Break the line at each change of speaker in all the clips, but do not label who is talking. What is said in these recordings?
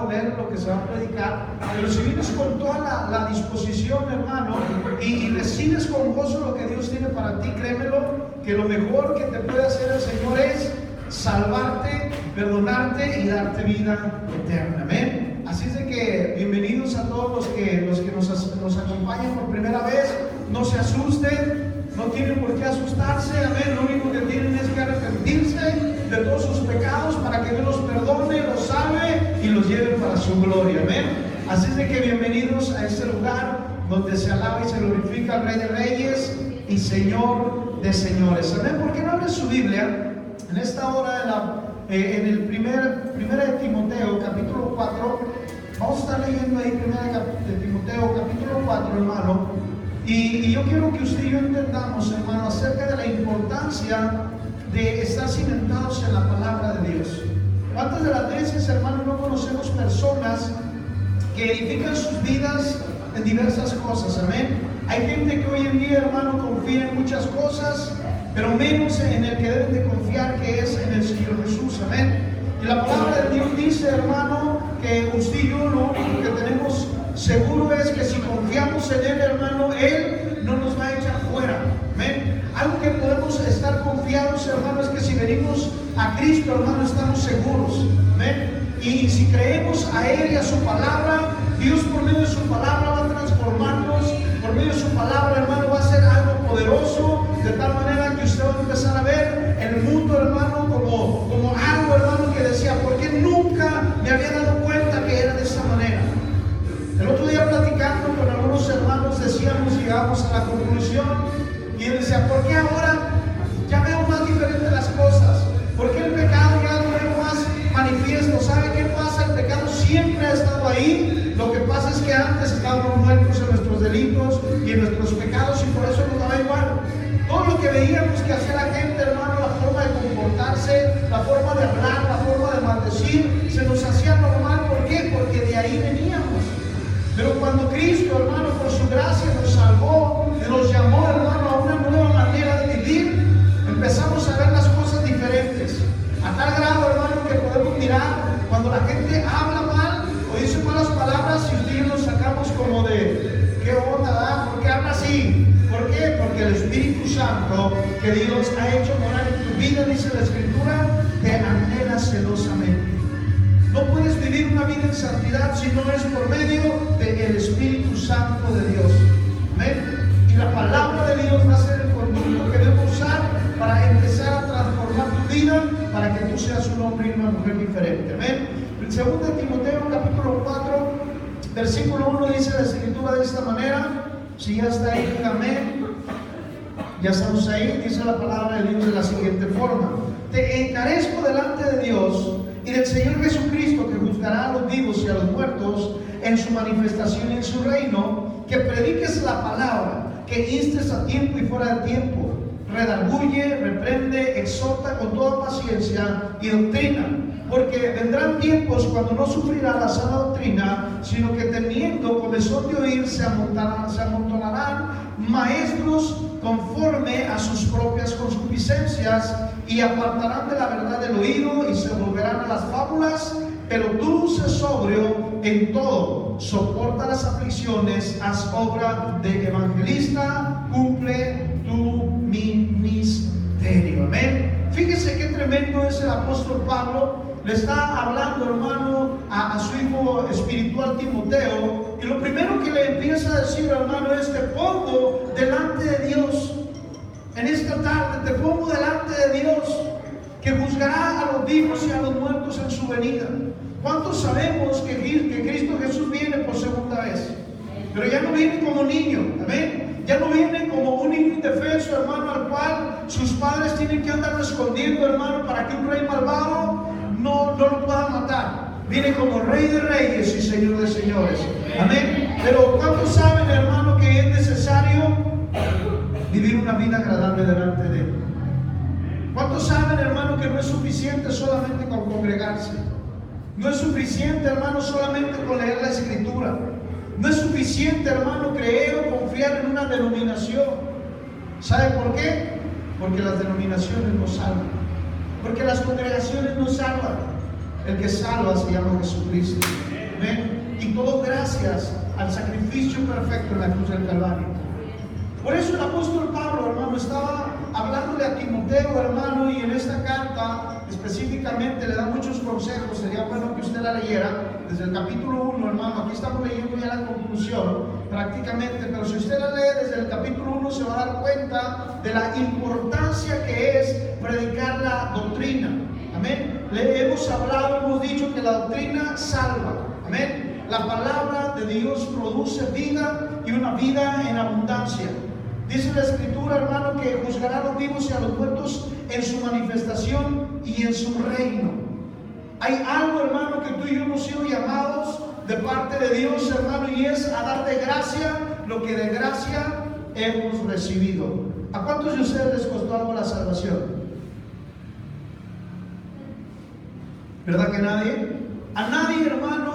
doler lo que se va a predicar, pero si vienes con toda la disposición, hermano, y recibes con gozo lo que Dios tiene para ti, créemelo, que lo mejor que te puede hacer el Señor es salvarte, perdonarte y darte vida eterna. Amén. Así es de que bienvenidos a todos los que nos acompañan por primera vez. No se asusten, no tienen por qué asustarse. Amén. Lo único que tienen es que arrepentirse de todos sus pecados para que Dios los perdone, los salve y los lleve para su gloria. Amén. Así es de que bienvenidos a este lugar donde se alaba y se glorifica al Rey de Reyes y Señor de Señores. Amén. ¿Por qué no abres su Biblia en esta hora en el primera de Timoteo capítulo 4? Vamos a estar leyendo ahí primera de Timoteo capítulo 4, hermano, y yo quiero que usted y yo entendamos, hermano, acerca de la importancia de estar cimentados en la palabra de Dios. ¿Cuántas de las veces, hermano, no conocemos personas que edifican sus vidas en diversas cosas? Amén. Hay gente que hoy en día, hermano, confía en muchas cosas, pero menos en el que deben de confiar, que es en el Señor Jesús. Amén. Y la palabra de Dios dice, hermano, que usted y yo lo único que tenemos seguro es que si confiamos en Él, hermano, Él no nos va a echar fuera. Amén. Algo que podemos estar confiados, hermano, es que si venimos a Cristo, hermano, estamos seguros. Amén. Y si creemos a Él y a su palabra, Dios por medio de su palabra va a transformarnos. Por medio de su palabra, hermano, va a ser algo poderoso, de tal manera que usted va a empezar a ver el mundo, hermano, como algo, hermano, que decía, ¿por qué nunca me había dado cuenta que era de esa manera? El otro día platicando con algunos hermanos llegábamos a la conclusión, y él decía, ¿por qué ahora ya veo más diferentes las cosas? ¿Por qué el pecado ya lo veo más manifiesto? ¿Sabe qué pasa? El pecado siempre ha estado ahí. Lo que pasa es que antes estábamos muertos en nuestros delitos y en nuestros pecados, y por eso nos daba igual. Todo lo que veíamos que hacía la gente, hermano, la forma de comportarse, la forma de hablar, la forma de maldecir, se nos hacía normal. ¿Por qué? Porque de ahí veníamos. Pero cuando Cristo, hermano, por su gracia nos salvó y nos llamó, hermano, a una nueva manera de vivir, empezamos a ver las cosas diferentes. A tal grado, hermano, que podemos mirar cuando la gente habla mal o dice malas palabras, y usted y yo nos sacamos como de, ¿qué onda, verdad? ¿Por qué habla así? ¿Por qué? Porque el Espíritu Santo que Dios ha hecho morar en tu vida, dice la Escritura, te anhela celosamente. No puedes vivir una vida en santidad si no es por medio del Espíritu Santo de Dios. Amén. Y la palabra de Dios va a ser el conducto que debemos usar para empezar a transformar tu vida, para que tú seas un hombre y una mujer diferente. Amén. En 2 Timoteo capítulo 4, versículo 1 dice la Escritura de esta manera. Si ya está ahí, amén. Ya estamos ahí. Dice la palabra de Dios de la siguiente forma: te encarezco delante de Dios y del Señor Jesucristo, que juzgará a los vivos y a los muertos en su manifestación y en su reino, que prediques la palabra, que instes a tiempo y fuera de tiempo, redarguye, reprende, exhorta con toda paciencia y doctrina. Porque vendrán tiempos cuando no sufrirá la sana doctrina, sino que teniendo comezón de oír, se amontonarán maestros conforme a sus propias concupiscencias, y apartarán de la verdad del oído y se volverán a las fábulas. Pero tú sé sobrio en todo, soporta las aflicciones, haz obra de evangelista, cumple tu ministerio. Amén. Fíjese qué tremendo es el apóstol Pablo. Le está hablando, hermano, a su hijo espiritual Timoteo, y lo primero que le empieza a decir, hermano, es: te pongo delante de Dios en esta tarde, te pongo delante de Dios, que juzgará a los vivos y a los muertos en su venida. ¿Cuántos sabemos que Cristo Jesús viene por segunda vez? Pero ya no viene como niño, amén. Ya no viene como un niño indefenso, hermano, al cual sus padres tienen que andarlo escondiendo, hermano, para que un rey malvado no lo pueda matar. Viene como Rey de Reyes y Señor de Señores, amén. Pero ¿cuántos saben, hermano, que es necesario vivir una vida agradable delante de Él? ¿Cuántos saben, hermano, que no es suficiente solamente con congregarse? No es suficiente, hermano, solamente con leer la Escritura. No es suficiente, hermano, creer o confiar en una denominación. ¿Sabe por qué? Porque las denominaciones no salvan. Porque las congregaciones no salvan. El que salva se llama Jesucristo. Amén. Y todo gracias al sacrificio perfecto en la cruz del Calvario. Por eso el apóstol Pablo, hermano, estaba hablándole a Timoteo, hermano, y en esta carta específicamente le da muchos consejos. Sería bueno que usted la leyera desde el capítulo 1, hermano. Aquí estamos leyendo ya la conclusión prácticamente, pero si usted la lee desde el capítulo 1 se va a dar cuenta de la importancia que es predicar la doctrina. Amén. Le hemos hablado, hemos dicho que la doctrina salva. Amén. La palabra de Dios produce vida y una vida en abundancia. Dice la Escritura, hermano, que juzgará a los vivos y a los muertos en su manifestación y en su reino. Hay algo, hermano, que tú y yo hemos sido llamados de parte de Dios, hermano, y es a dar de gracia lo que de gracia hemos recibido. ¿A cuántos de ustedes les costó algo la salvación? ¿Verdad que nadie? A nadie, hermano,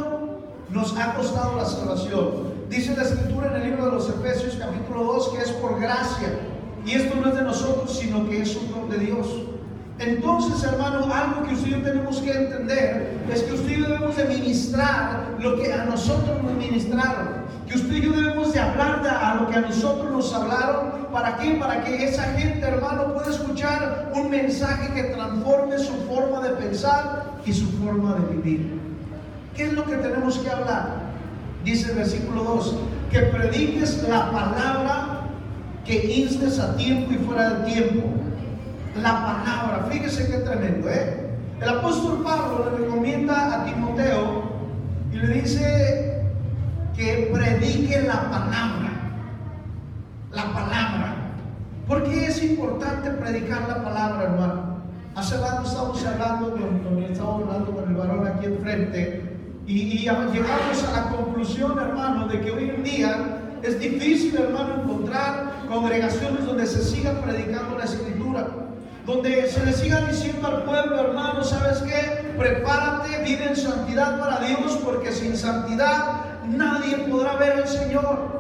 nos ha costado la salvación. Dice la Escritura en el libro de los Efesios capítulo 2 que es por gracia, y esto no es de nosotros sino que es un don de Dios. Entonces, hermano, algo que usted y yo tenemos que entender es que usted y yo debemos de ministrar lo que a nosotros nos ministraron, que usted y yo debemos de hablar a lo que a nosotros nos hablaron. ¿Para qué? Para que esa gente, hermano, pueda escuchar un mensaje que transforme su forma de pensar y su forma de vivir. ¿Qué es lo que tenemos que hablar? Dice el versículo 2, que prediques la palabra, que instes a tiempo y fuera de tiempo. La palabra, fíjese qué tremendo, El apóstol Pablo le recomienda a Timoteo y le dice que predique la palabra. La palabra. ¿Por qué es importante predicar la palabra, hermano? Hace rato estábamos hablando con el varón aquí enfrente. Y llegamos a la conclusión, hermano, de que hoy en día es difícil, hermano, encontrar congregaciones donde se siga predicando la Escritura, donde se le siga diciendo al pueblo, hermano, ¿sabes qué? Prepárate, vive en santidad para Dios, porque sin santidad nadie podrá ver al Señor.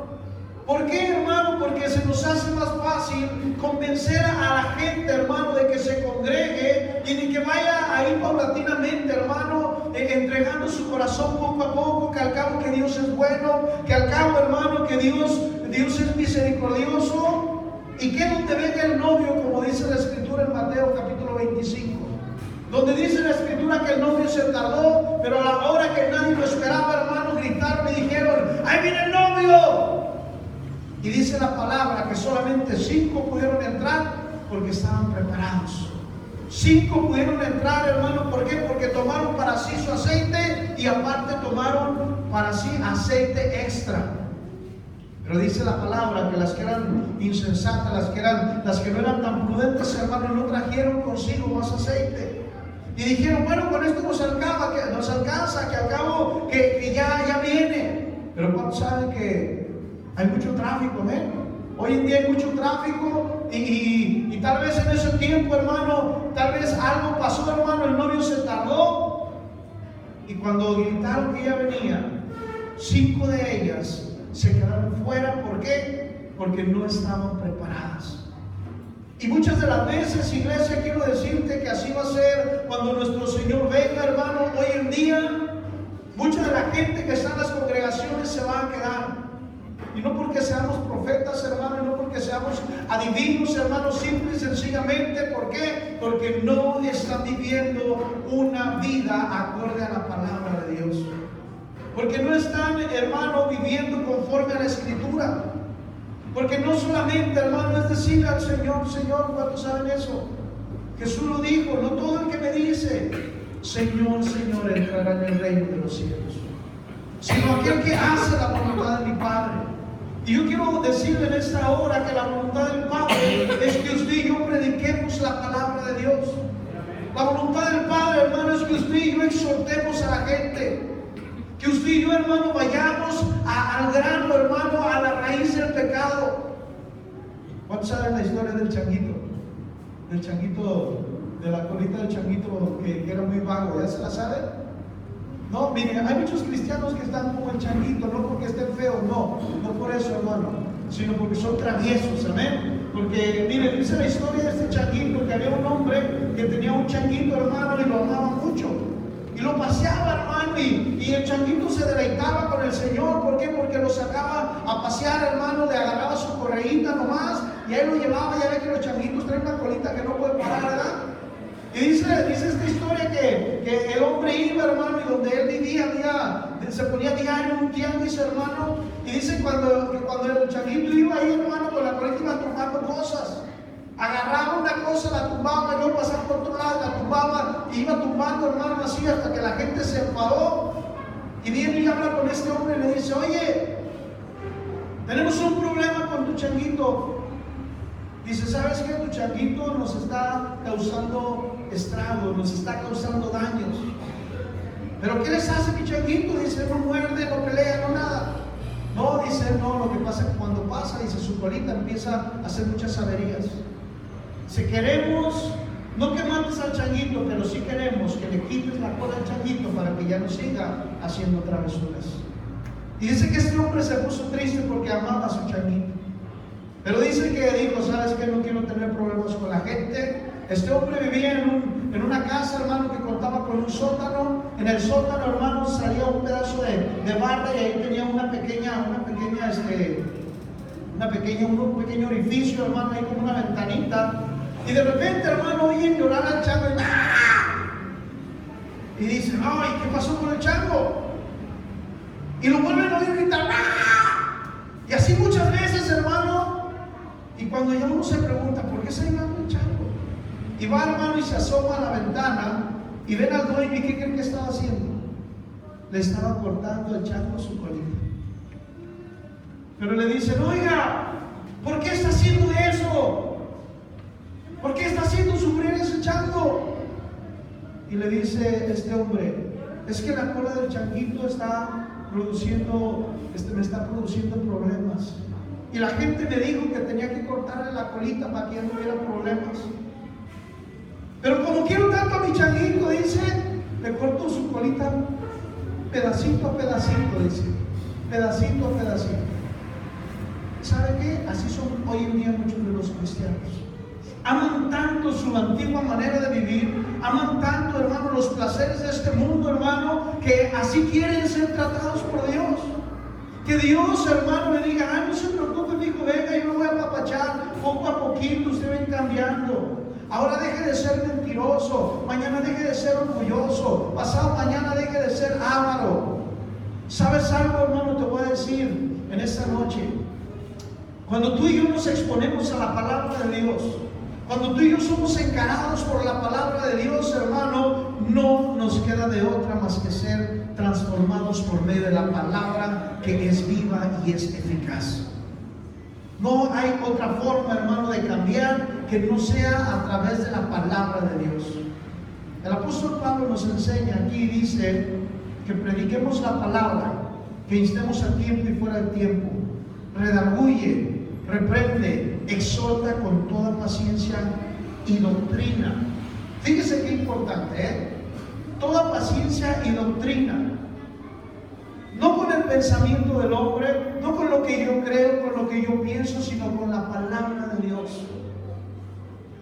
¿Por qué, hermano? Porque se nos hace más fácil convencer a la gente, hermano, de que se congregue y de que vaya ahí paulatinamente, hermano, entregando su corazón poco a poco, que al cabo que Dios es bueno, que al cabo, hermano, que Dios es misericordioso, y que donde venga el novio, como dice la Escritura en Mateo capítulo 25, donde dice la Escritura que el novio se tardó, pero a la hora que nadie lo esperaba, hermano, gritaron y dijeron, ¡ahí viene el novio! Y dice la palabra que solamente 5 pudieron entrar porque estaban preparados. 5 pudieron entrar, hermano, ¿por qué? Porque tomaron para sí su aceite y aparte tomaron para sí aceite extra. Pero dice la palabra que las que eran insensatas, las que no eran tan prudentes, hermano, no trajeron consigo más aceite. Y dijeron, bueno, con esto nos alcanza, que al cabo que ya viene. Pero ¿cuántos saben que hay mucho tráfico, Hoy en día hay mucho tráfico y tal vez en ese tiempo, hermano, tal vez algo pasó, hermano, el novio se tardó y cuando gritaron que ya venía, 5 de ellas se quedaron fuera. ¿Por qué? Porque no estaban preparadas. Y muchas de las veces, iglesia, quiero decirte que así va a ser cuando nuestro Señor venga, hermano. Hoy en día, mucha de la gente que está en las congregaciones se va a quedar. Y no porque seamos profetas, hermano, y no porque seamos adivinos, hermano, simple y sencillamente. ¿Por qué? Porque no están viviendo una vida acorde a la palabra de Dios. Porque no están, hermano, viviendo conforme a la Escritura. Porque no solamente, hermano, es decir al Señor, Señor, ¿cuántos saben eso? Jesús lo dijo, no todo el que me dice, Señor, Señor, entrará en el reino de los cielos, sino aquel que hace la voluntad de mi Padre. Y yo quiero decirle en esta hora que la voluntad del Padre es que usted y yo prediquemos la palabra de Dios. La voluntad del Padre, hermano, es que usted y yo exhortemos a la gente. Que usted y yo, hermano, vayamos al grano, hermano, a la raíz del pecado. ¿Cuántos saben la historia del changuito? Del changuito, de la colita del changuito que era muy vago. ¿Ya se la saben? No, miren, hay muchos cristianos que están como el changuito, no porque estén feos, no por eso, hermano, sino porque son traviesos, amén. Porque, miren, dice la historia de este changuito, que había un hombre que tenía un changuito, hermano, y lo amaba mucho. y lo paseaba, hermano, y el changuito se deleitaba con el Señor. ¿Por qué? Porque lo sacaba a pasear, hermano, le agarraba su correíta nomás y ahí lo llevaba. Ya ve que los changuitos traen una colita que no puede parar, ¿verdad? Y dice esta historia que el hombre iba, hermano, y donde él vivía se ponía diario un tianguis, hermano, y dice que cuando el changuito iba ahí, hermano, con la colita iba tumbando cosas. Agarraba una cosa, la tumbaba, y luego pasaba por otro lado, la tumbaba, y iba tumbando, hermano, así hasta que la gente se enfadó. Y viene y habla con este hombre y le dice: oye, tenemos un problema con tu changuito. Dice: ¿sabes qué? Tu changuito nos está causando estragos, nos está causando daños. ¿Pero qué les hace mi changuito? Dice: no muerde, no pelea, no nada. No, dice: no, lo que pasa es que cuando pasa, dice, su colita empieza a hacer muchas averías. Si queremos, no que mates al changuito, pero sí queremos que le quites la cola al changuito para que ya no siga haciendo travesuras. Y dice que este hombre se puso triste porque amaba a su changuito. Pero dice que dijo: ¿sabes qué? No quiero tener problemas con la gente. Este hombre vivía en una casa, hermano, que contaba con un sótano. En el sótano, hermano, salía un pedazo de barra y ahí tenía un pequeño orificio, hermano, ahí como una ventanita. Y de repente, hermano, oyen llorar al chango y dicen: ay, ¿qué pasó con el chango? Y lo vuelven a oír gritar ¡ah! Y así muchas veces, hermano. Y cuando ya uno se pregunta: ¿por qué está llorando el chango? Y va, hermano, y se asoma a la ventana y ven al dueño. ¿Y qué creen que estaba haciendo? Le estaba cortando el chango su colita. Pero le dicen: oiga, ¿por qué está haciendo eso? ¿Por qué está haciendo sufrir ese chango? Y le dice este hombre: es que la cola del changuito me está produciendo problemas. Y la gente me dijo que tenía que cortarle la colita para que ya no hubiera problemas. Pero como quiero tanto a mi changuito, dice, le corto su colita pedacito a pedacito, dice, pedacito a pedacito. ¿Sabe qué? Así son hoy en día muchos de los cristianos. Aman tanto su antigua manera de vivir, aman tanto, hermano, los placeres de este mundo, hermano, que así quieren ser tratados por Dios. Que Dios, hermano, le diga: ay, no se preocupe, mi hijo, venga, yo lo voy a apapachar poco a poquito, usted va cambiando. Ahora deje de ser mentiroso, mañana deje de ser orgulloso, pasado mañana deje de ser avaro. ¿Sabes algo, hermano? Te voy a decir en esta noche. Cuando tú y yo nos exponemos a la palabra de Dios, cuando tú y yo somos encarados por la palabra de Dios, hermano, no nos queda de otra más que ser transformados por medio de la palabra, que es viva y es eficaz. No hay otra forma, hermano, de cambiar que no sea a través de la palabra de Dios. El apóstol Pablo nos enseña aquí, dice, que prediquemos la palabra, que instemos a tiempo y fuera de tiempo, redarguye, reprende, exhorta con toda paciencia y doctrina. Fíjese qué importante, ¿eh? Toda paciencia y doctrina. No con el pensamiento del hombre, no con lo que yo creo, con lo que yo pienso, sino con la palabra de Dios.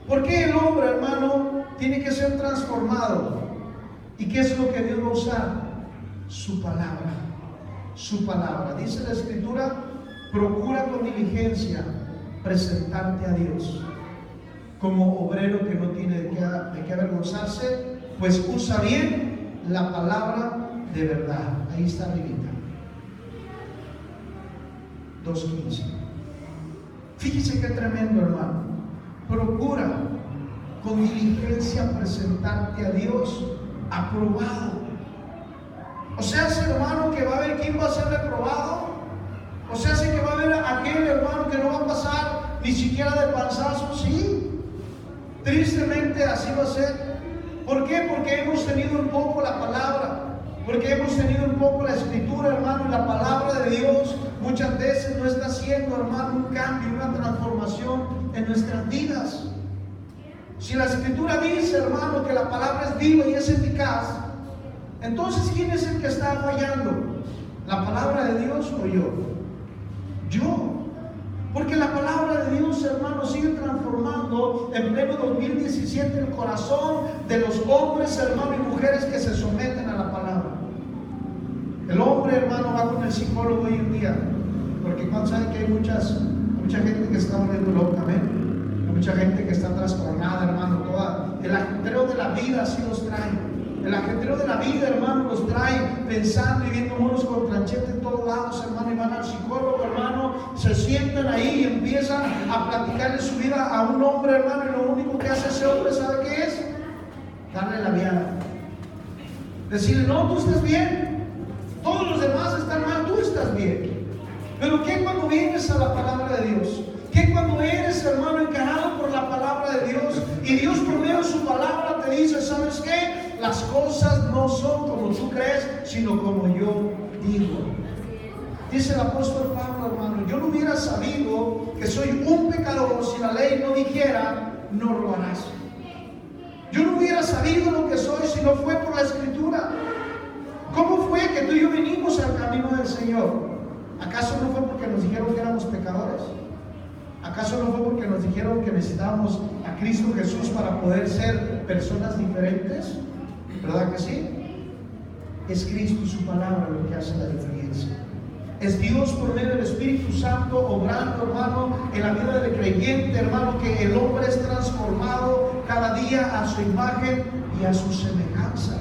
¿Por qué el hombre, hermano, tiene que ser transformado? ¿Y qué es lo que Dios va a usar? Su palabra. Su palabra. Dice la Escritura: procura con diligencia presentarte a Dios como obrero que no tiene de qué avergonzarse, pues usa bien la palabra de verdad. Ahí está arribita. 2:15. Fíjese qué tremendo, hermano. Procura con diligencia presentarte a Dios aprobado. O sea, ese hermano, que va a ver quién va a ser reprobado. O sea, sí que va a haber aquel hermano que no va a pasar ni siquiera de panzazo. Sí, tristemente así va a ser. ¿Por qué? Porque hemos tenido un poco la palabra, porque hemos tenido un poco la Escritura, hermano, y la palabra de Dios muchas veces no está haciendo, hermano, un cambio, una transformación en nuestras vidas. Si la Escritura dice, hermano, que la palabra es viva y es eficaz, entonces ¿quién es el que está fallando? ¿La palabra de Dios o yo? Yo. Porque la palabra de Dios Dios, hermano, sigue transformando en pleno 2017 el corazón de los hombres, hermano, y mujeres que se someten a la palabra. El hombre, hermano, va con el psicólogo hoy en día, porque cuando saben que hay mucha gente que está volviendo loca, ¿ven? Hay mucha gente que está trastornada, hermano. El ajetreo de la vida así los trae. El ajetreo de la vida, hermano, los trae pensando y viendo monos con tranchete en todos lados, hermano, y van al psicólogo, hermano, se sientan ahí y empiezan a platicarle su vida a un hombre, hermano, y lo único que hace ese hombre, ¿sabe qué es? Darle la viada. Decirle, no, tú estás bien. Todos los demás están mal, tú estás bien. Pero ¿qué cuando vienes a la palabra de Dios? ¿Qué cuando eres, hermano, encarado por la palabra de Dios? Y Dios por medio de su palabra te dice, ¿sabes qué? Las cosas no son como tú crees, sino como yo digo. Dice el apóstol Pablo, hermano, yo no hubiera sabido que soy un pecador si la ley no dijera, no robarás. Yo no hubiera sabido lo que soy si no fue por la Escritura. ¿Cómo fue que tú y yo vinimos al camino del Señor? ¿Acaso no fue porque nos dijeron que éramos pecadores? ¿Acaso no fue porque nos dijeron que necesitábamos a Cristo Jesús para poder ser personas diferentes? ¿Verdad que sí? Es Cristo y su palabra lo que hace la diferencia. Es Dios por medio del Espíritu Santo obrando, hermano, en la vida del creyente, hermano, que el hombre es transformado cada día a su imagen y a su semejanza.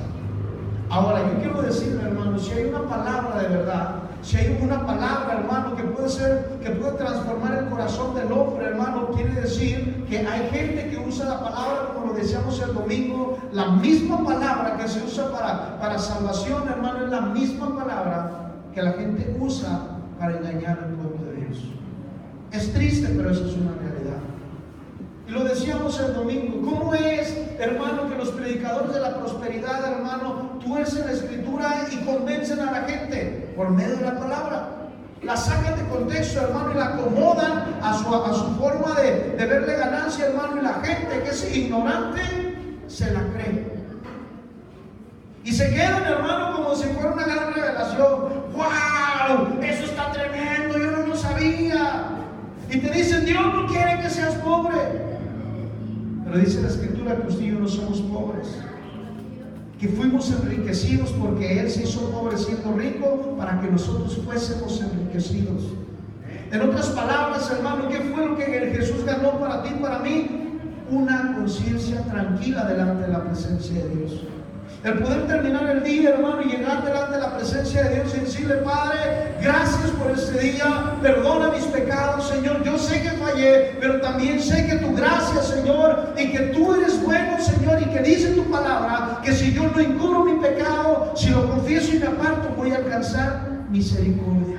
Ahora, yo quiero decirle, hermano, si hay una palabra de verdad, si hay una palabra, hermano, que puede transformar el corazón del hombre, hermano, quiere decir que hay gente que usa la palabra, como lo decíamos el domingo, la misma palabra que se usa para salvación, hermano, es la misma palabra que la gente usa para engañar al pueblo de Dios. Es triste, pero eso es una realidad. Y lo decíamos el domingo, ¿cómo es, hermano, que los predicadores de la prosperidad, hermano, tuercen la Escritura y convencen a la gente? Por medio de la palabra. La sacan de contexto, hermano, y la acomodan a su forma de verle ganancia, hermano, y la gente que es ignorante se la cree. Y se quedan, hermano, como si fuera una gran revelación. ¡Wow! Eso está tremendo, yo no lo sabía. Y te dicen, Dios no quiere que seas pobre. Pero dice la Escritura que usted y yo no somos pobres, que fuimos enriquecidos porque Él se hizo pobre siendo rico para que nosotros fuésemos enriquecidos. En otras palabras, hermano, ¿qué fue lo que Jesús ganó para ti y para mí? Una conciencia tranquila delante de la presencia de Dios. El poder terminar el día, hermano, y llegar delante de la presencia de Dios y decirle, Padre, gracias por este día, perdona mis pecados, Señor. Yo sé que fallé, pero también sé que tu gracia, Señor, y que tú eres bueno, Señor, y que dice tu palabra, que si yo no incurro mi pecado, si lo confieso y me aparto, voy a alcanzar misericordia.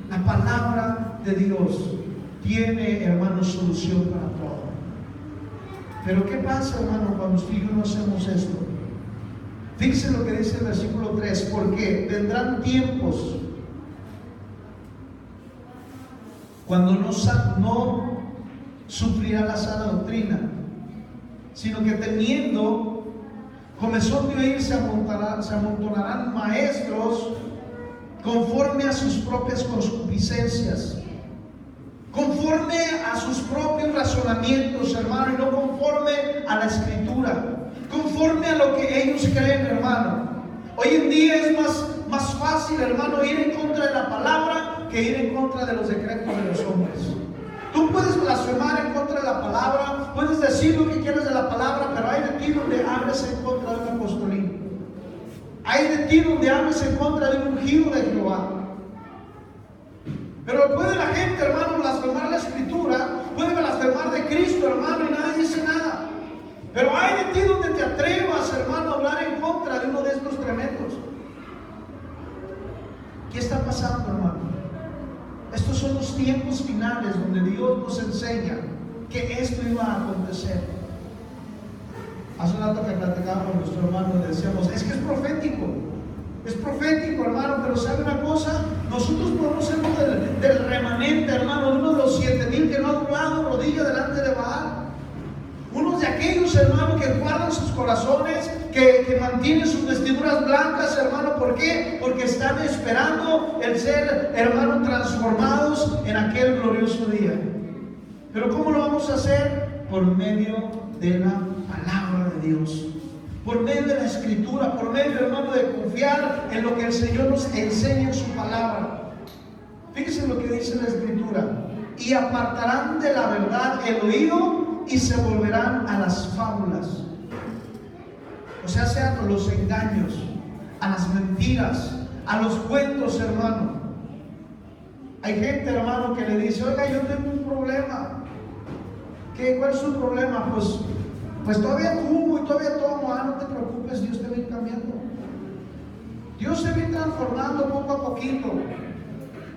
La palabra de Dios tiene, hermano, solución para todo. Pero ¿qué pasa, hermano, cuando usted y yo no hacemos esto? Fíjense lo que dice el versículo 3, porque vendrán tiempos cuando no sufrirá la sana doctrina, sino que temiendo, comenzó de oír, se amontonarán maestros conforme a sus propias concupiscencias, conforme a sus propios razonamientos, hermano, y no conforme a la Escritura, conforme a lo que ellos creen, hermano. Hoy en día es más fácil, hermano, ir en contra de la palabra que ir en contra de los decretos de los hombres. Tú puedes blasfemar en contra de la palabra, puedes decir lo que quieras de la palabra, pero hay de ti donde hables en contra de un apostolín. Hay de ti donde hables en contra de un ungido de Jehová. Pero puede la gente, hermano, blasfemar la Escritura, puede blasfemar de Cristo, hermano, y nadie dice nada. Pero hay de ti donde te atrevas, hermano, a hablar en contra de uno de estos tremendos. ¿Qué está pasando, hermano? Estos son los tiempos finales donde Dios nos enseña que esto iba a acontecer. Hace un rato que platicábamos con nuestro hermano, le decíamos, es que es profético. Es profético, hermano, pero ¿sabe una cosa? Nosotros podemos ser uno del remanente, hermano, uno de los 7,000 que no ha doblado rodilla delante de Baal. Unos de aquellos, hermano, que guardan sus corazones, que mantienen sus vestiduras blancas, hermano. ¿Por qué? Porque están esperando el ser, hermano, transformados en aquel glorioso día. Pero ¿cómo lo vamos a hacer? Por medio de la palabra de Dios, por medio de la Escritura, por medio, hermano, de confiar en lo que el Señor nos enseña en su palabra. Fíjense lo que dice la Escritura: y apartarán de la verdad el oído y se volverán a las fábulas. O sea, a los engaños, a las mentiras, a los cuentos, hermano. Hay gente, hermano, que le dice: oiga, yo tengo un problema. ¿Cuál es su problema? Pues todavía fumo y todavía tomo. No te preocupes, Dios te va a ir cambiando. Dios se va a ir transformando poco a poquito.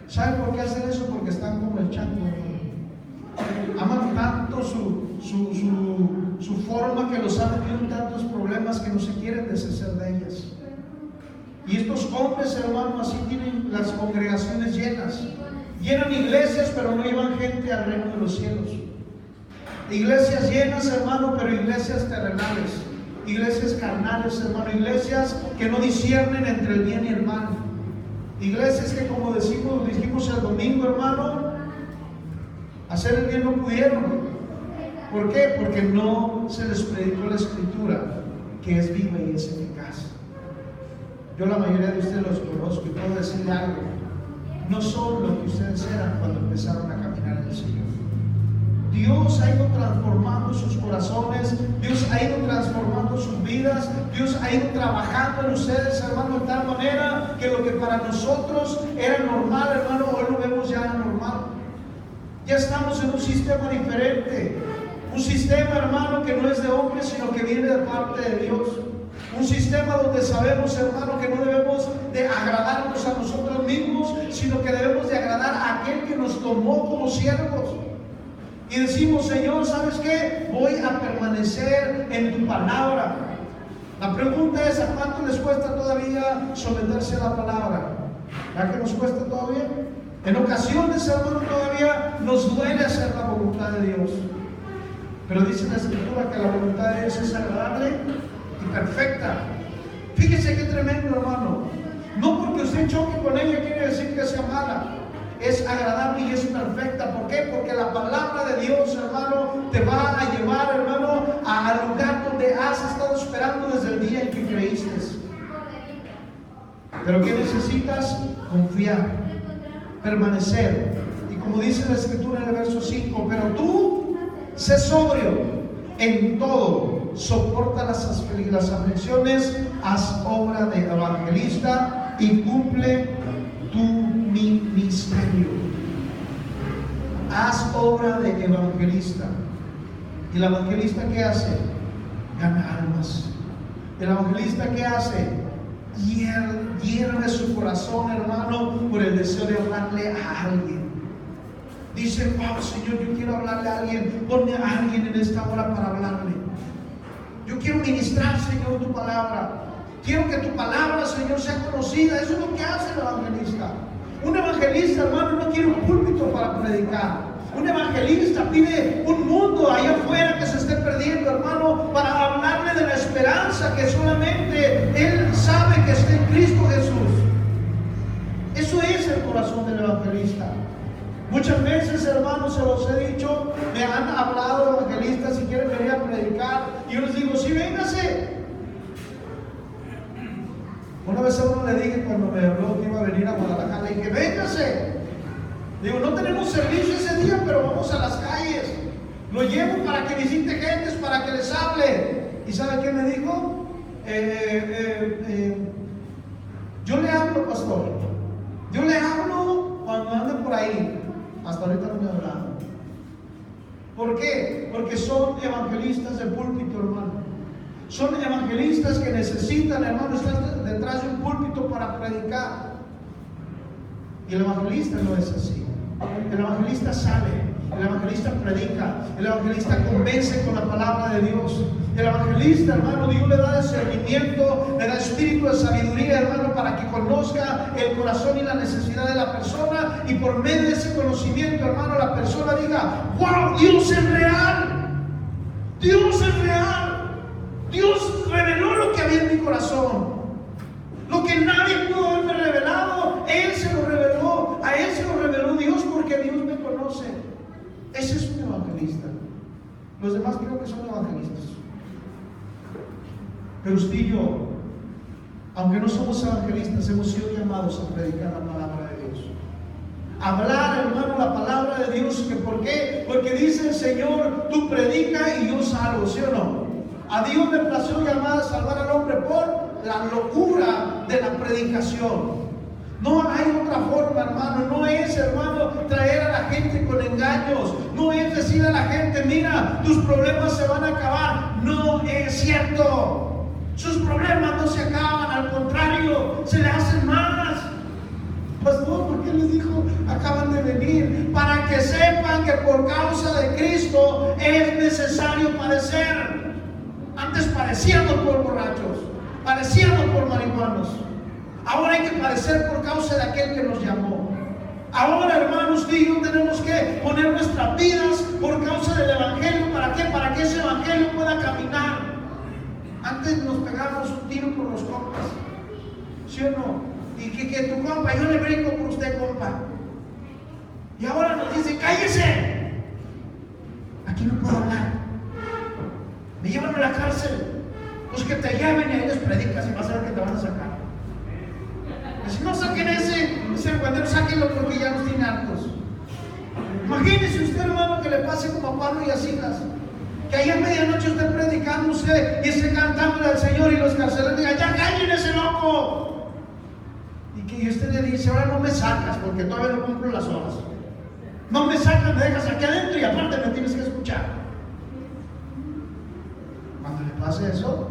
¿Saben por qué hacen eso? Porque están como el chango, hermano. Aman tanto su forma que los han metido en tantos problemas que no se quieren deshacer de ellas. Y estos hombres, hermano, así tienen las congregaciones llenas. Llenan iglesias, pero no llevan gente al reino de los cielos. Iglesias llenas, hermano, pero iglesias terrenales, iglesias carnales, hermano, iglesias que no disciernen entre el bien y el mal, iglesias que, como dijimos el domingo, hermano, hacer el bien no pudieron. ¿Por qué? Porque no se les predicó la Escritura, que es viva y es eficaz. Yo la mayoría de ustedes los conozco y puedo decirle algo: no son lo que ustedes eran cuando empezaron a caminar en el Señor. Dios ha ido transformando sus corazones, Dios ha ido transformando sus vidas, Dios ha ido trabajando en ustedes, hermano, de tal manera que lo que para nosotros era normal, hermano, hoy lo vemos ya normal. Ya estamos en un sistema diferente, un sistema, hermano, que no es de hombres, sino que viene de parte de Dios. Un sistema donde sabemos, hermano, que no debemos de agradarnos a nosotros mismos, sino que debemos de agradar a aquel que nos tomó como siervos. Y decimos: Señor, ¿sabes qué? Voy a permanecer en tu palabra. La pregunta es: ¿a cuánto les cuesta todavía someterse a la palabra? ¿Verdad que nos cuesta todavía? En ocasiones, hermano, todavía nos duele hacer la voluntad de Dios. Pero dice la Escritura que la voluntad de Dios es agradable y perfecta. Fíjese qué tremendo, hermano. No porque usted choque con ella quiere decir que sea mala. Es agradable y es perfecta. ¿Por qué? Porque la palabra de Dios, hermano, te va a llevar, hermano, al lugar donde has estado esperando desde el día en que creíste. Pero ¿qué necesitas? Confiar, permanecer. Y como dice la Escritura en el verso 5: pero tú, sé sobrio en todo, soporta las aflicciones, haz obra de evangelista y cumple tu ministerio. Haz obra de evangelista. ¿Y el evangelista qué hace? Gana almas. ¿El evangelista qué hace? Hierve su corazón, hermano, por el deseo de hablarle a alguien. Dice: wow, Señor, yo quiero hablarle a alguien. Ponme a alguien en esta hora para hablarle. Yo quiero ministrar, Señor, tu palabra. Quiero que tu palabra, Señor, sea conocida. Eso es lo que hace el evangelista. Un evangelista, hermano, no quiere un púlpito para predicar. Un evangelista pide un mundo allá afuera que se esté perdiendo, hermano, para hablarle de la esperanza que solamente él sabe que está en Cristo Jesús. Eso es el corazón del evangelista. Muchas veces, hermanos, se los he dicho, me han hablado evangelistas si quieren venir a predicar, y yo les digo: sí, véngase. Una vez a uno le dije, cuando me habló que iba a venir a Guadalajara, le dije: véngase. Digo: no tenemos servicio ese día, pero vamos a las calles. Lo llevo para que visite gentes, para que les hable. ¿Y sabe qué me dijo? Yo le hablo, pastor. Yo le hablo cuando ande por ahí. Hasta ahorita no me ha hablado. ¿Por qué? Porque son evangelistas de púlpito, hermano. Son evangelistas que necesitan, hermano, estar detrás de un púlpito para predicar. Y el evangelista no es así. El evangelista sale, el evangelista predica, el evangelista convence con la palabra de Dios. El evangelista, hermano, Dios le da discernimiento, le da espíritu de sabiduría, hermano, para que conozca el corazón y la necesidad de la persona, y por medio de ese conocimiento, hermano, la persona diga: wow, Dios es real. Dios es real. Dios reveló lo que había en mi corazón. Lo que nadie pudo haberme revelado, Él se lo reveló. A Él se lo reveló Dios, porque Dios me conoce. Ese es un evangelio. creo que son evangelistas. Pero usted y yo, aunque no somos evangelistas, hemos sido llamados a predicar la palabra de Dios. Hablar, hermano, la palabra de Dios. ¿Que por qué? Porque dice el Señor, tú predica y yo salvo, ¿sí o no? A Dios le plació llamar a salvar al hombre por la locura de la predicación. No hay otra forma, hermano. No es, hermano, traer a la gente con engaños. No es decir a la gente, mira, tus problemas se van a acabar. No es cierto. Sus problemas no se acaban, al contrario, se le hacen más. Pastor, ¿por qué les dijo? Acaban de venir para que sepan que por causa de Cristo es necesario padecer. Antes padecíamos por borrachos, padecíamos por marihuanos. Ahora hay que padecer por causa de aquel que nos llamó. Ahora, hermanos, usted y yo tenemos que poner nuestras vidas por causa del Evangelio. ¿Para qué? Para que ese Evangelio pueda caminar. Antes nos pegábamos un tiro por los compas, ¿sí o no? Y que tu compa, yo le brinco por usted, compa. Y ahora nos dice, cállese. Aquí no puedo hablar. Me llevan a la cárcel. Pues que te lleven y ahí les predicas y vas a ver que te van a sacar. Y si no saquen ese encuentro, sáquenlo porque ya nos tiene hartos. Imagínese usted, hermano, que le pase como a Pablo y a Silas. Que ahí a medianoche esté predicando usted y esté cantándole al Señor y los carceleros digan, ya callen ese loco. Y que usted le dice, ahora no me sacas porque todavía no cumplo las horas. No me sacas, me dejas aquí adentro y aparte me tienes que escuchar. Cuando le pase eso,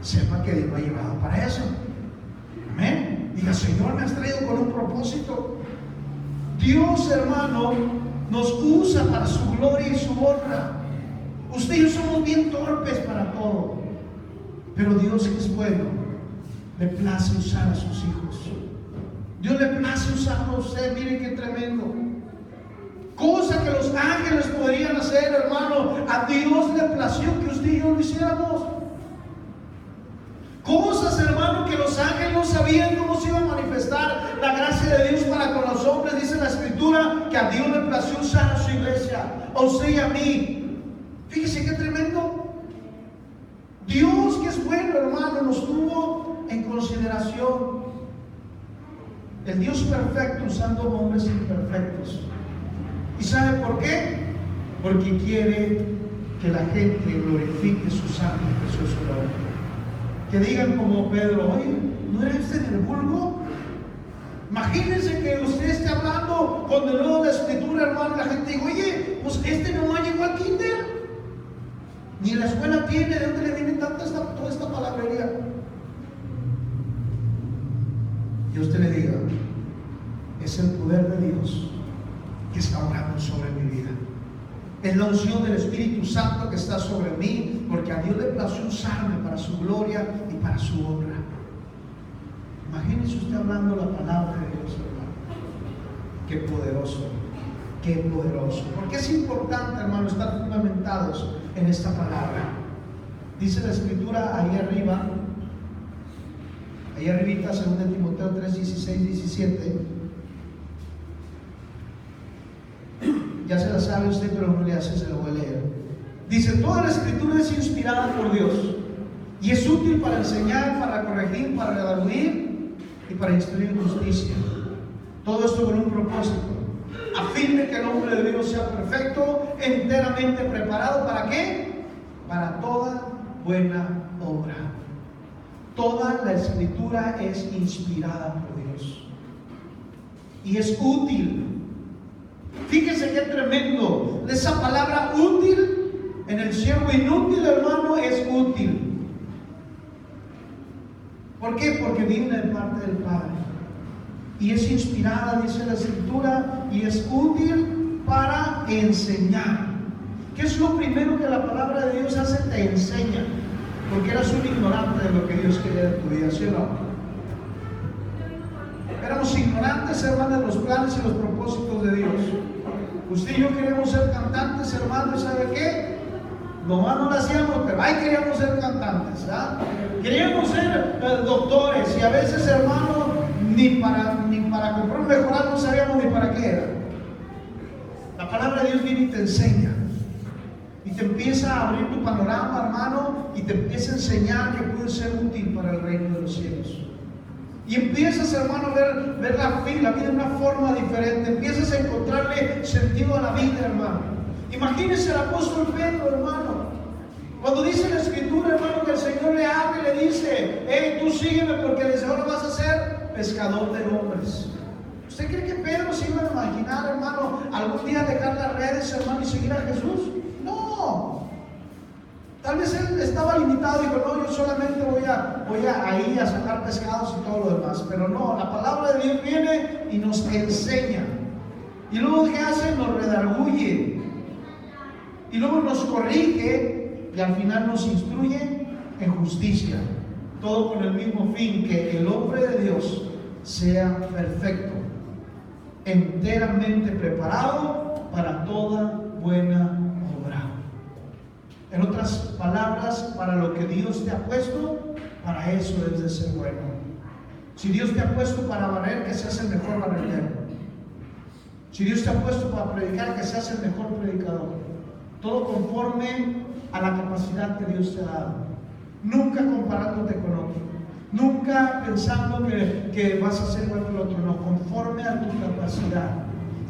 sepa que Dios lo ha llevado para eso. Amén. Diga, Señor, me has traído con un propósito. Dios, hermano, nos usa para su gloria y su honra. Usted y yo somos bien torpes para todo, pero Dios, que es bueno, le place usar a sus hijos. Dios le place usarlo a usted. Mire qué tremendo. Cosa que los ángeles podrían hacer, hermano, a Dios le plació que usted y yo lo hiciéramos. Cosas, hermano, que los ángeles no sabían cómo se iba a manifestar la gracia de Dios para con los hombres. Dice la Escritura que a Dios le plació usar a su iglesia, a usted y a mí. Fíjese qué tremendo. Dios, que es bueno, hermano, nos tuvo en consideración. El Dios perfecto usando hombres imperfectos. ¿Y sabe por qué? Porque quiere que la gente glorifique su santo y precioso nombre. Que digan como Pedro, oye, ¿no era usted del vulgo? Imagínense que usted esté hablando con el nuevo de la Escritura, hermano, y la gente diga, oye, pues este nomás llegó al kinder. Ni la escuela tiene, ¿de dónde le viene toda esta palabrería? Y usted le diga, es el poder de Dios que está obrando sobre mi vida. Es la unción del Espíritu Santo que está sobre mí, porque a Dios le plació usarme para su gloria y para su honra. Imagínese usted hablando la palabra de Dios, hermano. Qué poderoso, qué poderoso. Porque es importante, hermano, estar fundamentados en esta palabra. Dice la Escritura ahí arriba, ahí arribita, 2 Timoteo 3, 16, 17. Ya se la sabe usted, pero no le hace, se lo voy a leer. Dice, toda la Escritura es inspirada por Dios y es útil para enseñar, para corregir, para redarguir y para instruir en justicia. Todo esto con un propósito, a fin de que el hombre de Dios sea perfecto, enteramente preparado. ¿Para qué? Para toda buena obra. Toda la Escritura es inspirada por Dios y es útil. Fíjese qué tremendo. Esa palabra útil en el siervo inútil, hermano, es útil. ¿Por qué? Porque viene de parte del Padre y es inspirada, dice la Escritura, y es útil para enseñar. ¿Qué es lo primero que la palabra de Dios hace? Te enseña, porque eras un ignorante de lo que Dios quería de tu vida, ¿sí o no? Éramos ignorantes, hermano, de los planes y los propósitos de Dios. Usted y yo queríamos ser cantantes, hermano, ¿y sabe qué? Nomás no lo hacíamos, pero ahí queríamos ser cantantes, ¿verdad? Queríamos ser doctores, y a veces, hermano, ni para comprar un mejorar no sabíamos ni para qué era. La palabra de Dios viene y te enseña. y te empieza a abrir tu panorama, hermano, y te empieza a enseñar que puedes ser útil para el reino de los cielos. Y empiezas, hermano, a ver la vida de una forma diferente. Empiezas a encontrarle sentido a la vida, hermano. Imagínese el apóstol Pedro, hermano. Cuando dice la escritura, hermano, que el Señor le habla y le dice: hey, tú sígueme porque desde ahora vas a ser pescador de hombres. ¿Usted cree que Pedro se iba a imaginar, hermano, algún día dejar las redes, hermano, y seguir a Jesús? No. Tal vez él estaba limitado y dijo: no, yo solamente voy a ir a sacar pescados y todo lo demás. Pero no, la palabra de Dios viene y nos enseña. Y luego, ¿qué hace? Nos redarguye. Y luego nos corrige y al final nos instruye en justicia. Todo con el mismo fin, que el hombre de Dios sea perfecto, enteramente preparado para toda buena obra. En otras palabras, para lo que Dios te ha puesto, para eso debes de ser bueno. Si Dios te ha puesto para barrer, que seas el mejor barrendero. Si Dios te ha puesto para predicar, que seas el mejor predicador. Todo conforme a la capacidad que Dios te ha dado. Nunca comparándote con otro. Nunca pensando que vas a ser igual que el otro. No, conforme a tu capacidad.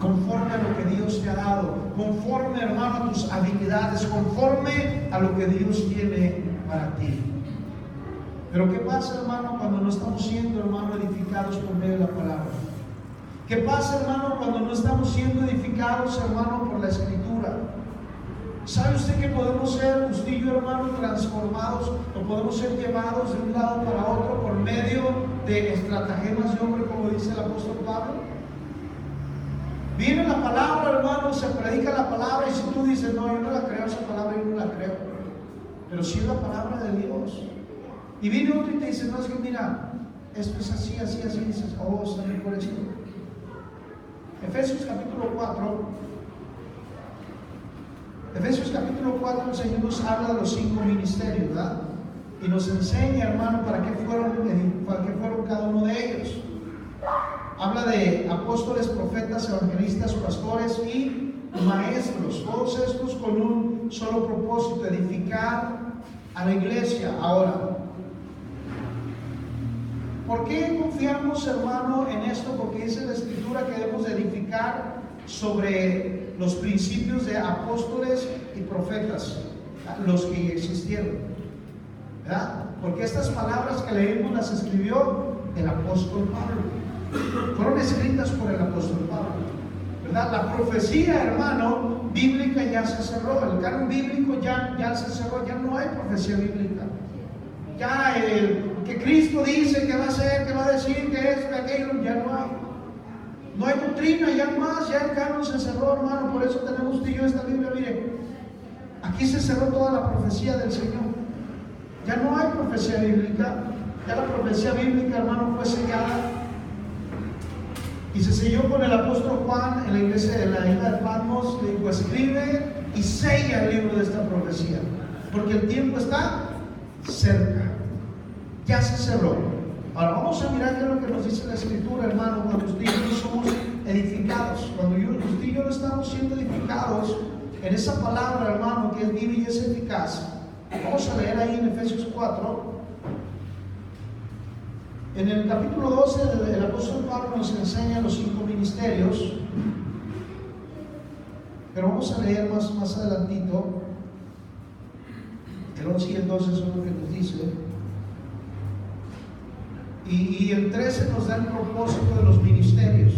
Conforme a lo que Dios te ha dado, conforme, hermano, a tus habilidades, conforme a lo que Dios tiene para ti. Pero ¿qué pasa, hermano, cuando no estamos siendo, hermano, edificados por medio de la palabra? ¿Qué pasa, hermano, cuando no estamos siendo edificados, hermano, por la Escritura? ¿Sabe usted que podemos ser, usted y yo, hermano, transformados, o podemos ser llevados de un lado para otro por medio de estratagemas de hombre, como dice el apóstol Pablo? Viene la palabra, hermano, se predica la palabra, y si tú dices: no, yo no la creo, esa palabra yo no la creo, pero sí es la palabra de Dios. Y viene otro y te dice: no, es que mira, esto es así, así, así, y dices: oh, está bien por esto. Efesios capítulo 4, el Señor nos habla de los 5 ministerios, ¿verdad? Y nos enseña, hermano, para qué fueron cada uno de ellos. Habla de apóstoles, profetas, evangelistas, pastores y maestros. Todos estos con un solo propósito: edificar a la iglesia. Ahora, ¿por qué confiamos, hermano, en esto? Porque dice la Escritura que debemos de edificar sobre los principios de apóstoles y profetas, los que existieron, ¿verdad? Porque estas palabras que leímos las escribió el apóstol Pablo. Fueron escritas por el apóstol Pablo, ¿verdad? La profecía, hermano, bíblica ya se cerró. El canon bíblico ya se cerró. Ya no hay profecía bíblica. Ya el que Cristo dice que va a hacer, que va a decir, que es, que aquello, ya no hay. No hay doctrina ya más. Ya el canon se cerró, hermano. Por eso tenemos usted y yo esta Biblia. Mire, aquí se cerró toda la profecía del Señor. Ya no hay profecía bíblica. Ya la profecía bíblica, hermano, fue sellada. Y se selló con el apóstol Juan en la iglesia de la isla de Patmos. Le dijo: escribe y sella el libro de esta profecía, porque el tiempo está cerca. Ya se cerró. Ahora vamos a mirar qué es lo que nos dice la Escritura, hermano, cuando usted y yo somos edificados. Cuando usted y yo no estamos siendo edificados en esa palabra, hermano, que es viva y es eficaz. Vamos a leer ahí en Efesios 4. En el capítulo 12, el apóstol Pablo nos enseña los 5 ministerios, pero vamos a leer más adelantito. El 11 y el 12 son lo que nos dice, y el 13 nos da el propósito de los ministerios.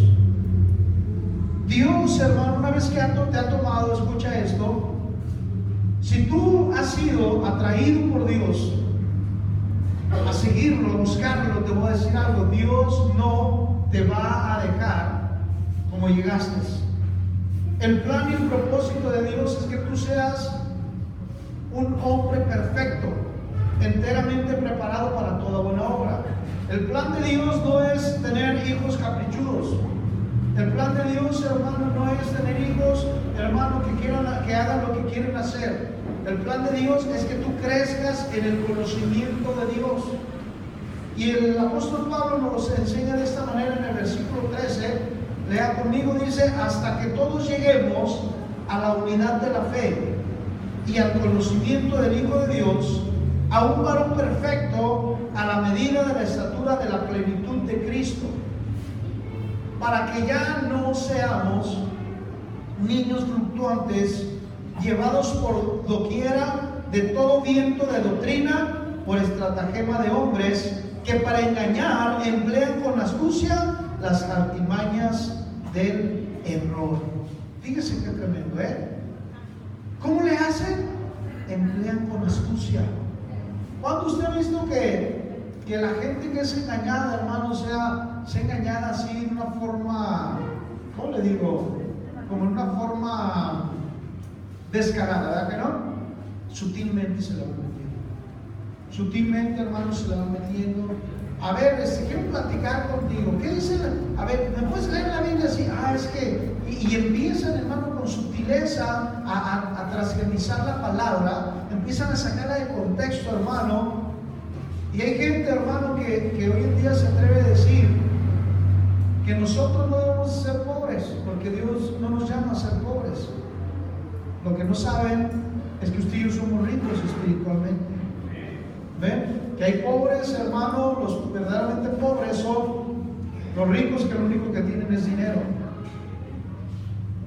Dios, hermano, una vez que te ha tomado, escucha esto: si tú has sido atraído por Dios a seguirlo, a buscarlo, te voy a decir algo: Dios no te va a dejar como llegaste. El plan y el propósito de Dios es que tú seas un hombre perfecto, enteramente preparado para toda buena obra. El plan de Dios no es tener hijos caprichudos. El plan de Dios, hermano, no es tener hijos, hermano, que hagan lo que quieren hacer. El plan de Dios es que tú crezcas en el conocimiento de Dios. Y el apóstol Pablo nos enseña de esta manera en el versículo 13. Lea conmigo, dice: hasta que todos lleguemos a la unidad de la fe y al conocimiento del Hijo de Dios, a un varón perfecto a la medida de la estatura de la plenitud de Cristo, para que ya no seamos niños fluctuantes, llevados por doquiera de todo viento de doctrina, por estratagema de hombres que para engañar emplean con astucia las artimañas del error. Fíjese qué tremendo, ¿Cómo le hacen? Emplean con astucia. ¿Cuándo usted ha visto que la gente que es engañada, hermano, sea engañada así de una forma, ¿cómo le digo? Como en una forma descarada, ¿verdad que no? Sutilmente se la van metiendo. Sutilmente, hermano, se la van metiendo. A ver, quiero platicar contigo. ¿Qué dice? A ver, ¿me puedes leer la Biblia así? Es que... Y empiezan, hermano, con sutileza a transgresar la palabra. Empiezan a sacarla de contexto, hermano. Y hay gente, hermano, que hoy en día se atreve a decir que nosotros no debemos ser pobres, porque Dios no nos llama a ser pobres. Lo que no saben es que usted y yo somos ricos espiritualmente. ¿Ven? Que hay pobres, hermano, los verdaderamente pobres son los ricos, que lo único que tienen es dinero.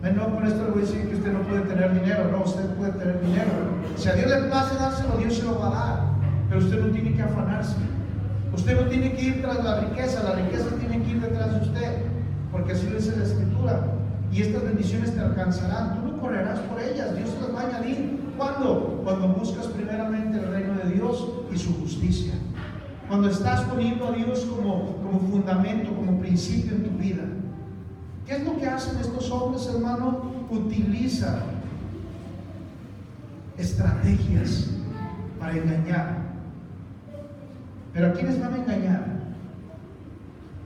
¿Ven? No con esto le voy a decir que usted no puede tener dinero, no, usted puede tener dinero. Si a Dios le place dárselo, Dios se lo va a dar, pero usted no tiene que afanarse. Usted no tiene que ir tras la riqueza tiene que ir detrás de usted, porque así lo dice la Escritura. Y estas bendiciones te alcanzarán, tú no correrás por ellas, Dios te las va a añadir. ¿Cuándo? Cuando buscas primeramente el reino de Dios y su justicia. Cuando estás poniendo a Dios como fundamento, como principio en tu vida. ¿Qué es lo que hacen estos hombres, hermano? Utilizan estrategias para engañar. ¿Pero a quiénes van a engañar?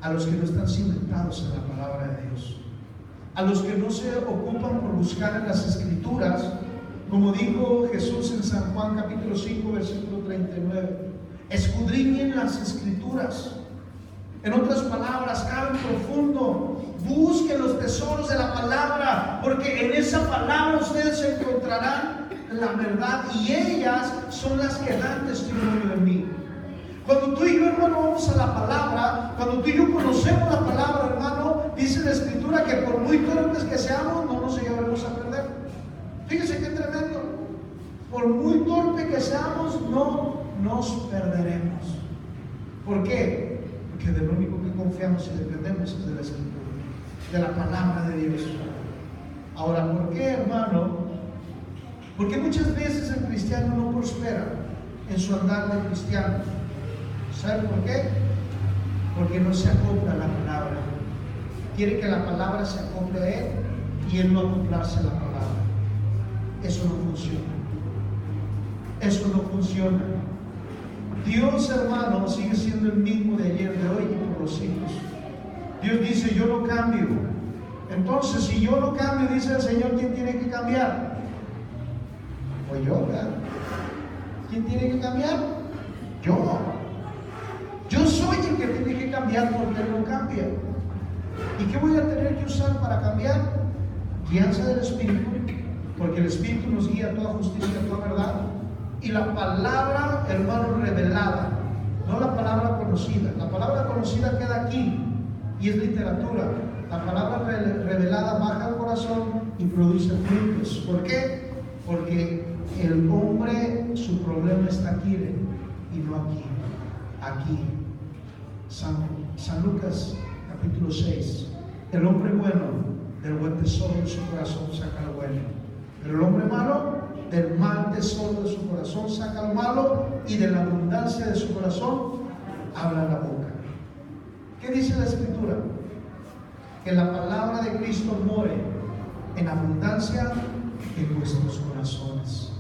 A los que no están cimentados en la palabra de Dios. A los que no se ocupan por buscar en las Escrituras, como dijo Jesús en San Juan capítulo 5 versículo 39, escudriñen las Escrituras. En otras palabras, caben profundo, busquen los tesoros de la palabra, porque en esa palabra ustedes encontrarán la verdad y ellas son las que dan testimonio de mí. Cuando tú y yo, hermano, vamos a la palabra, cuando tú y yo conocemos la palabra, hermano, dice la Escritura que por muy torpes que seamos, no nos llevaremos a perder. Fíjese qué tremendo. Por muy torpe que seamos, no nos perderemos. ¿Por qué? Porque de lo único que confiamos y dependemos es de la Escritura, de la palabra de Dios. Ahora, ¿por qué, hermano? Porque muchas veces el cristiano no prospera en su andar de cristiano. ¿Sabe por qué? Porque no se acopla a la palabra. Quiere que la palabra se acople a él y él no acoplarse a la palabra. Eso no funciona. Eso no funciona. Dios, hermano, sigue siendo el mismo de ayer, de hoy y por los siglos. Dios dice, yo no cambio. Entonces, si yo no cambio, dice el Señor, ¿quién tiene que cambiar? Pues yo, ¿verdad? ¿Quién tiene que cambiar? Yo. Yo soy el que tiene que cambiar porque Él no cambia. ¿Y qué voy a tener que usar para cambiar? Guianza del Espíritu, porque el Espíritu nos guía a toda justicia, a toda verdad. Y la palabra, hermano, revelada, no la palabra conocida. La palabra conocida queda aquí y es literatura. La palabra revelada baja al corazón y produce frutos. ¿Por qué? Porque el hombre, su problema está aquí y no aquí. Aquí. San Lucas capítulo 6. El hombre bueno del buen tesoro de su corazón saca lo bueno, pero el hombre malo del mal tesoro de su corazón saca lo malo, y de la abundancia de su corazón habla la boca. ¿Qué dice la Escritura? Que la palabra de Cristo more en abundancia en vuestros corazones.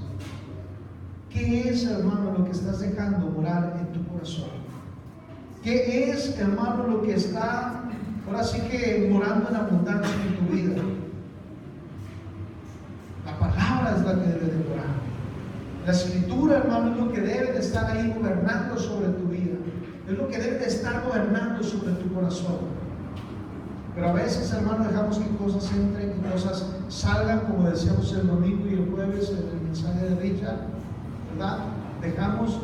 ¿Qué es, hermano, lo que estás dejando morar en tu corazón? ¿Qué es, hermano, lo que está, ahora sí que morando en abundancia en tu vida? La palabra es la que debe de morar. La Escritura, hermano, es lo que debe de estar ahí gobernando sobre tu vida. Es lo que debe de estar gobernando sobre tu corazón. Pero a veces, hermano, dejamos que cosas entren, que cosas salgan, como decíamos el domingo y el jueves en el mensaje de Richard, ¿verdad?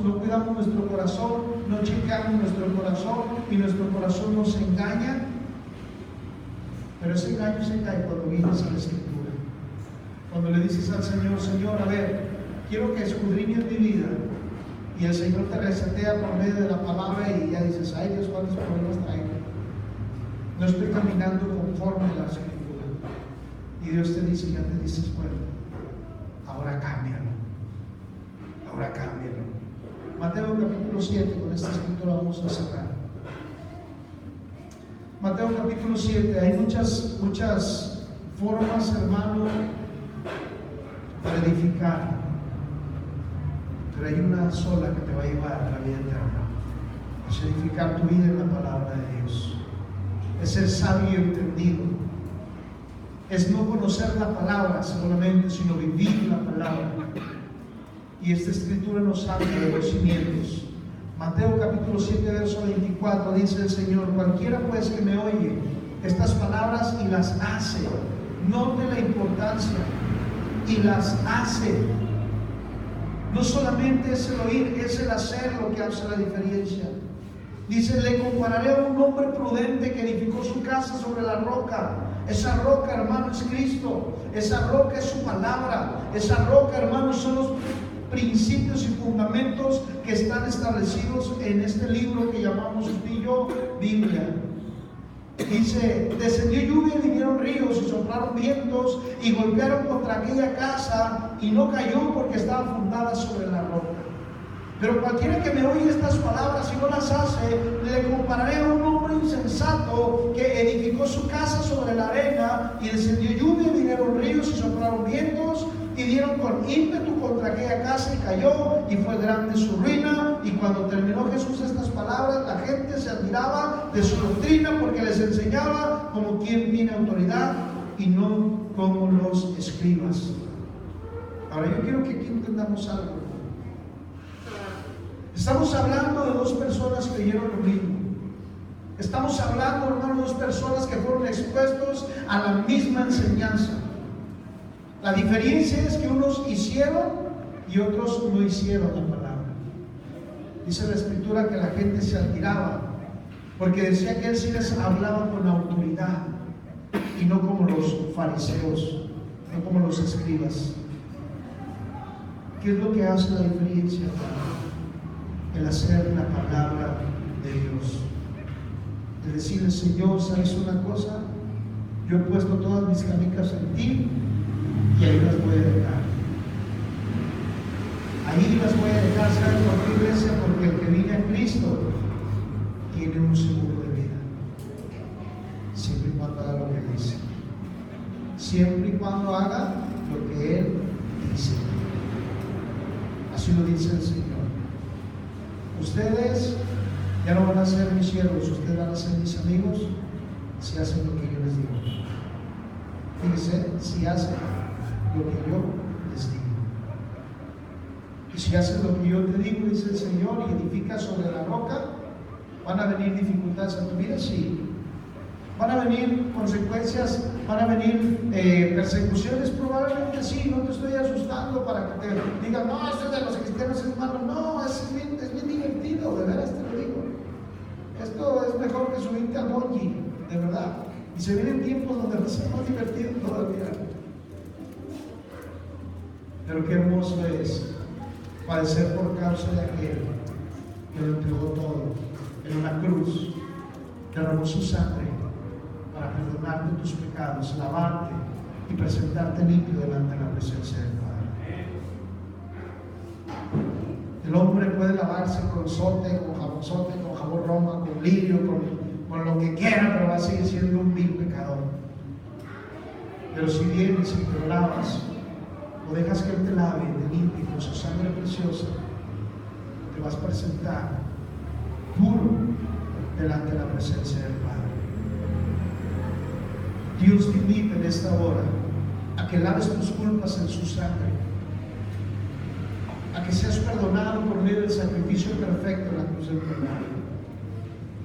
No cuidamos nuestro corazón, no checamos nuestro corazón y nuestro corazón nos engaña. Pero ese engaño se cae cuando vienes a la Escritura. Cuando le dices al Señor, Señor, a ver, quiero que escudriñes mi vida. Y el Señor te resetea por medio de la palabra y ya dices, ay Dios, ¿cuántos problemas traigo? No estoy caminando conforme a la Escritura. Y Dios te dice, ya te dices, bueno, ahora cámbialo. Ahora cámbialo. Mateo capítulo 7, con esta escritura vamos a cerrar. Mateo capítulo 7, hay muchas formas, hermano, para edificar. Pero hay una sola que te va a llevar a la vida eterna. Es edificar tu vida en la palabra de Dios. Es ser sabio y entendido. Es no conocer la palabra solamente, sino vivir la palabra. Y esta escritura nos habla de los cimientos. Mateo capítulo 7, verso 24, dice el Señor: cualquiera pues que me oye estas palabras y las hace, note la importancia, y las hace. No solamente es el oír, es el hacer lo que hace la diferencia. Dice: le compararé a un hombre prudente que edificó su casa sobre la roca. Esa roca, hermano, es Cristo. Esa roca es su palabra. Esa roca, hermano, son los principios y fundamentos que están establecidos en este libro que llamamos usted y yo Biblia. Dice: descendió lluvia y vinieron ríos y soplaron vientos y golpearon contra aquella casa y no cayó porque estaba fundada sobre la roca. Pero cualquiera que me oye estas palabras y no las hace, le compararé a un hombre insensato que edificó su casa sobre la arena, y descendió lluvia y vinieron ríos y soplaron vientos y dieron con ímpetu contra aquella casa y cayó, y fue grande su ruina. Y cuando terminó Jesús estas palabras, la gente se admiraba de su doctrina, porque les enseñaba como quien tiene autoridad y no como los escribas. Ahora yo quiero que aquí entendamos algo. Estamos hablando de dos personas que oyeron lo mismo. Estamos hablando, hermano, de dos personas que fueron expuestos a la misma enseñanza. La diferencia es que unos hicieron y otros no hicieron la palabra. Dice la Escritura que la gente se admiraba, porque decía que él sí les hablaba con autoridad y no como los fariseos, no como los escribas. ¿Qué es lo que hace la diferencia, hermano? El hacer la palabra de Dios. De decirle: Señor, ¿sabes una cosa? Yo he puesto todas mis canicas en ti y ahí las voy a dejar. Ahí las voy a dejar, ¿sabes por qué, iglesia? Porque el que vive en Cristo tiene un seguro de vida. Siempre y cuando haga lo que dice. Siempre y cuando haga lo que Él dice. Así lo dice el Señor. Ustedes ya no van a ser mis siervos, ustedes van a ser mis amigos si hacen lo que yo les digo. Fíjense, si hacen lo que yo les digo. Y si haces lo que yo te digo, dice el Señor, y edificas sobre la roca, ¿van a venir dificultades a tu vida? Sí. ¿Van a venir consecuencias? ¿Van a venir persecuciones? Probablemente sí. No te estoy asustando para que te digan: no, esto es de los cristianos, hermano. No, es bien divertido, de veras te lo digo. Esto es mejor que subirte al bungee, de verdad. Y se vienen tiempos donde va a ser más divertido todavía. Pero qué hermoso es padecer por causa de aquel que lo entregó todo en una cruz, derramó su sangre para perdonarte tus pecados, lavarte y presentarte limpio delante de la presencia del Padre. El hombre puede lavarse con sote, con jabón Roma, con lirio, con lo que quiera, pero va a seguir siendo un vil pecador. Pero si vienes y te lavas, o dejas que Él te lave, te limpie con su sangre preciosa, te vas a presentar puro delante de la presencia del Padre. Dios te invita en esta hora a que laves tus culpas en su sangre, a que seas perdonado por medio del sacrificio perfecto en la cruz del Calvario.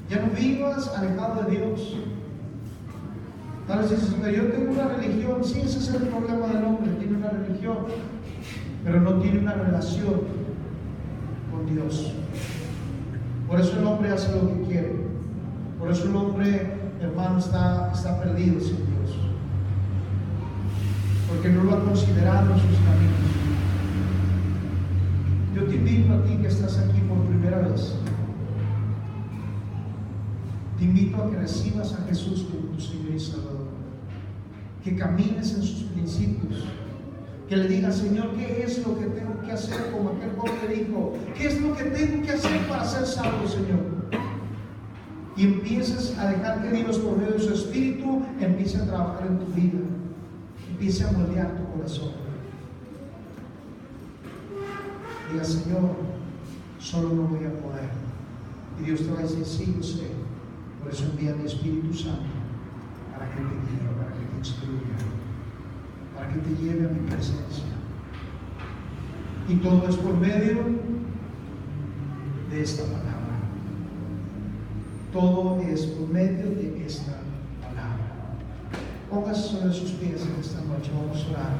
Ya no vivas alejado de Dios. A veces dices, pero yo tengo una religión. Sí, ese es el problema del hombre, tiene una religión, pero no tiene una relación con Dios. Por eso el hombre hace lo que quiere. Por eso el hombre, hermano, está perdido sin Dios, porque no lo ha considerado en sus caminos. Yo te invito a ti que estás aquí por primera vez, te invito a que recibas a Jesús como tu Señor y Salvador, que camines en sus principios, que le digas, Señor, ¿qué es lo que tengo que hacer? Como aquel hombre dijo, ¿qué es lo que tengo que hacer para ser salvo, Señor? Y empieces a dejar que Dios, por medio de su Espíritu, empiece a trabajar en tu vida, empiece a moldear tu corazón. Diga, Señor, solo no voy a poder. Y Dios te va a decir, sí, yo sé. Por eso envía mi Espíritu Santo para que te guíe, para que te instruya, para que te lleve a mi presencia. Y todo es por medio de esta palabra. Todo es por medio de esta palabra. Póngase sobre sus pies en esta noche. Vamos a orar.